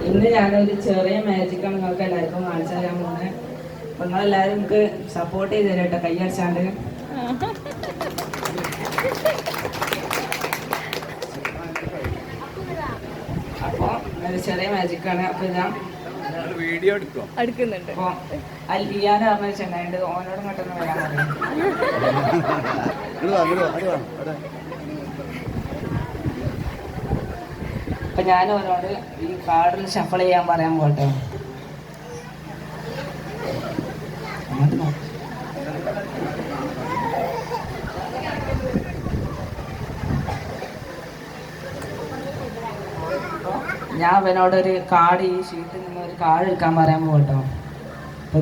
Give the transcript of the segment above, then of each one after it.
ഇന്ന് ഞാനൊരു ചെറിയ മാജിക്കാണ് നിങ്ങൾക്ക് എല്ലാവർക്കും കാണിച്ചു തരാൻ പോകുന്നത്. അപ്പൊ നിങ്ങളെല്ലാവരും നമുക്ക് സപ്പോർട്ട് ചെയ്ത് തരാം കേട്ടോ, കൈയടിച്ചാണ്ട്. അപ്പൊ ഒരു ചെറിയ മാജിക്കാണ്. അപ്പൊ ഇതാ വീഡിയോ എടുക്കുന്നുണ്ട്. അപ്പൊ അൽബിയാന്ന് പറഞ്ഞ ചെങ്ങായിണ്ട്, ഓനോട് ഇങ്ങോട്ടൊന്ന് വരാൻ പറയും. അപ്പൊ ഞാൻ അവരോട് ഈ കാർഡിൽ ഷഫിൾ ചെയ്യാൻ പറയാൻ പോട്ടെ. ഞാൻ അവനോടൊരു കാർഡ്, ഈ ഷീറ്റിൽ നിന്ന് ഒരു കാർഡ് എടുക്കാൻ പറയാൻ പോട്ടോ. അപ്പൊ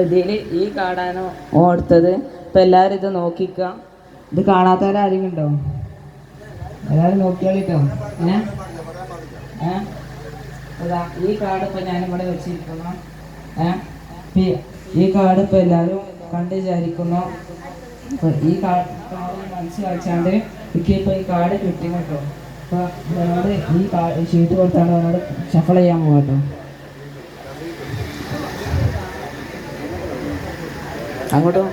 ഇതില് ഈ കാർഡാണ് ഓടുത്തത്. ഇപ്പൊ എല്ലാരും ഇത് നോക്കിക്ക. ഇത് കാണാത്തവരാരെങ്കിലും ഉണ്ടോ? എല്ലാരും നോക്കിയാളിട്ടോ. ഈ കാർഡ് ഇപ്പൊ ഞാനിവിടെ വെച്ചിരിക്കുന്നു. ഈ കാർഡ് ഇപ്പൊ എല്ലാരും കണ്ട് വിചാരിക്കുന്നു. ഈ കാർഡ് മനസ്സിലാച്ചാണ്ട് ഇപ്പൊ ഈ കാർഡ് കിട്ടി കേട്ടോ. അപ്പൊ അവനോട് ഈ ഷീറ്റ് കൊടുത്താണ് അവനോട് ഷഫിൾ ചെയ്യാൻ പോകട്ടോ. അങ്ങോട്ടോ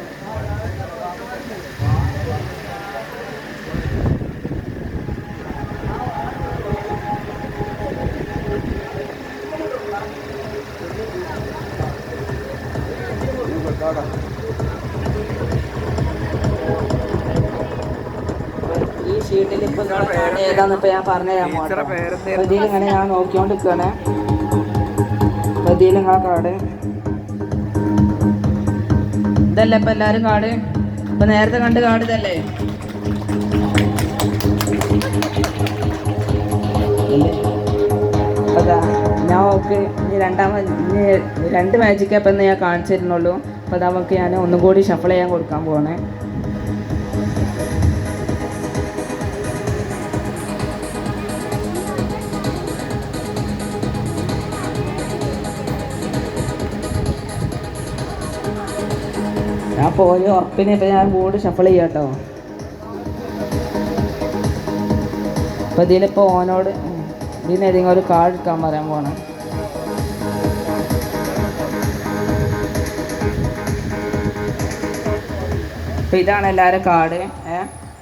ഈ ഷീറ്റിൽ ഇപ്പൊ ഏതാന്ന് ഇപ്പൊ ഞാൻ പറഞ്ഞുതരാൻ പോകട്ടോ. ഇതിൽ ഇങ്ങനെ ഞാൻ നോക്കിക്കൊണ്ടിരിക്കുകയാണ്. ഇതിൽ നിങ്ങളെ കാർഡ് ഇതല്ലേ ഇപ്പൊ എല്ലാരും കാർഡ്. ഇപ്പൊ നേരത്തെ കണ്ട് കാർഡ് ഇതല്ലേ? അതാ ഞാൻ ഓക്കെ. ഇനി രണ്ട് മാജിക് ആപ്പ് എന്ന് ഞാൻ കാണിച്ചിരുന്നുള്ളൂ. അപ്പൊ അത് നമുക്ക് ഞാൻ ഒന്നും കൂടി ഷഫിൾ ചെയ്യാൻ കൊടുക്കാൻ പോവാണ്. ഞാൻ പോയി ഉറപ്പിന് ഇപ്പൊ ഞാൻ ബോർഡ് ഷഫിൾ ചെയ്യാം കേട്ടോ. അപ്പൊ ഇതിലിപ്പോ ഓനോട് ഇതിന് ഏതെങ്കിലും ഒരു കാർഡ് എടുക്കാൻ പറയാൻ പോണം. അപ്പൊ ഇതാണ് എല്ലാവരും കാർഡ്.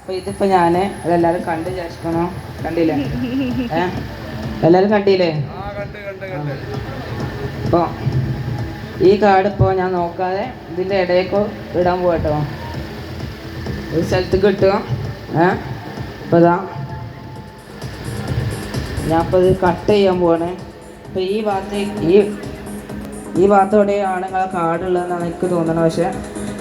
അപ്പൊ ഇതിപ്പോ ഞാന് അതെല്ലാരും കണ്ട് വിചാരിക്കണോ? കണ്ടില്ലേ? എല്ലാരും കണ്ടില്ലേ? അപ്പൊ ഈ കാർഡ് ഇപ്പോൾ ഞാൻ നോക്കാതെ ഇതിൻ്റെ ഇടയ്ക്കോ ഇടാൻ പോകട്ടോ. ഒരു സ്ഥലത്ത് കിട്ടും. അപ്പോൾ ഇതാ ഞാൻ ഇപ്പോൾ ഇത് കട്ട് ചെയ്യാൻ പോവാണ്. അപ്പോൾ ഈ ഭാഗത്തോടെയാണ് നിങ്ങളെ കാർഡ് ഉള്ളതെന്നാണ് എനിക്ക് തോന്നുന്നത്. പക്ഷേ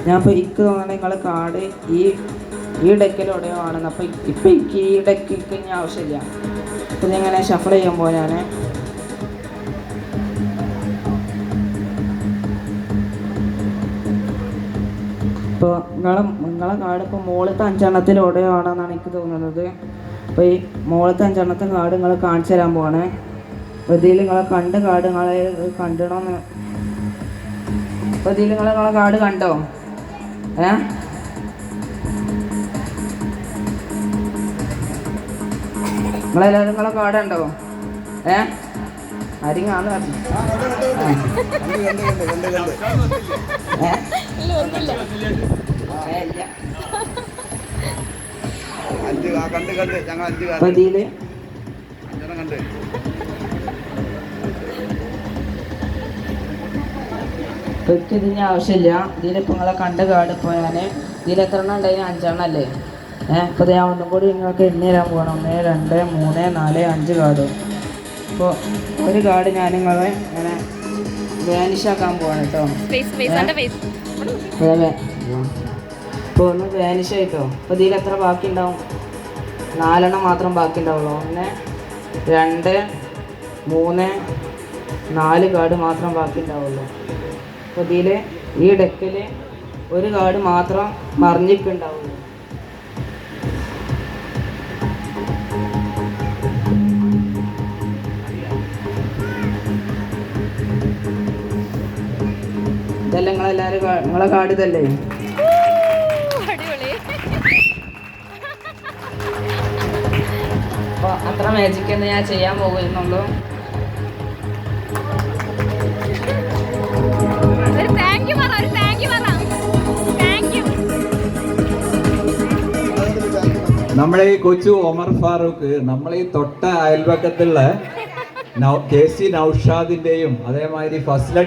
ഞാൻ ഇപ്പോൾ എനിക്ക് തോന്നുന്നത് നിങ്ങളെ കാർഡ് ഈ ഡെക്കിലൂടെയോ ആണെന്ന്. അപ്പോൾ ഇപ്പം എനിക്ക് ഈ ഡെക്കിക്ക് ഇനി ആവശ്യമില്ല. അപ്പോൾ ഞാൻ ഇങ്ങനെ ഷഫിൾ ചെയ്യാൻ പോവാ. ഞാൻ ഇപ്പോൾ നിങ്ങളെ കാർഡ് ഇപ്പോൾ മുകളിലത്തെ 5 ആണെന്നാണ് എനിക്ക് തോന്നുന്നത്. അപ്പോൾ ഈ മുകളിലത്തെ 5 കാർഡ് നിങ്ങൾ കാണിച്ചു തരാൻ പോവാണ്. അപ്പോൾ ഇതിൽ നിങ്ങളെ കാർഡ് നിങ്ങളെ കണ്ടണമെന്ന്. അപ്പോൾ ഇതിൽ നിങ്ങളെ കാർഡ് കണ്ടോ? നിങ്ങളെല്ലാവരും നിങ്ങളെ കാർഡ് ഉണ്ടോ? ആരെങ്കിലും ആന്ന് പറഞ്ഞു. ഇതിന് ആവശ്യമില്ല. ഇതിലിപ്പോൾ നിങ്ങളെ കണ്ട കാർഡ് ഇപ്പോൾ ഞാൻ ഇതിലെത്ര എണ്ണം ഉണ്ടായി? 5 അല്ലേ? ഇപ്പോൾ ഞാൻ ഒന്നും കൂടി നിങ്ങൾക്ക് എണ്ണി തരാൻ പോകണം. 1 2 3 4 5 കാർഡ്. അപ്പോൾ ഒരു കാർഡ് ഞാൻ നിങ്ങളെ ഇങ്ങനെ വാനിഷാക്കാൻ പോവാണ് കേട്ടോ. ഇപ്പോൾ ഒന്ന് വാനിഷ് ആയിട്ടോ. അപ്പോൾ ഇതിൽ എത്ര ബാക്കി ഉണ്ടാവും? 4 മാത്രം ബാക്കി ഉണ്ടാവുള്ളൂ. 1 2 3 4 കാർഡ് മാത്രം ബാക്കി ഉണ്ടാവുള്ളൂ. അപ്പോൾ ഇതിൽ ഈ ഡെക്കിൽ ഒരു കാട് മാത്രം മറിഞ്ഞിട്ടുണ്ടാവുള്ളൂ. ഇതെല്ലാം നിങ്ങളെല്ലാവരും നിങ്ങളെ കാട് ഇതല്ലേ? അപ്പോൾ അത്ര മാജിക് എന്ന് ഞാൻ ചെയ്യാൻ പോകുന്നുള്ളൂ. നമ്മളെ ഈ കൊച്ചു ഒമർ ഫാറൂഖ് നമ്മളെ ഈ തൊട്ട അയൽപക്കത്തുള്ള KC നൗഷാദിന്റെയും അതേമാതിരി ഫസ്ല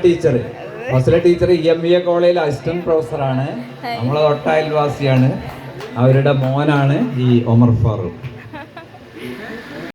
ടീച്ചർ EMEA കോളേജിൽ അസിസ്റ്റന്റ് പ്രൊഫസറാണ്. നമ്മളെ തൊട്ട അയൽവാസിയാണ്. അവരുടെ മോനാണ് ഈ ഒമർ ഫാറൂഖ്.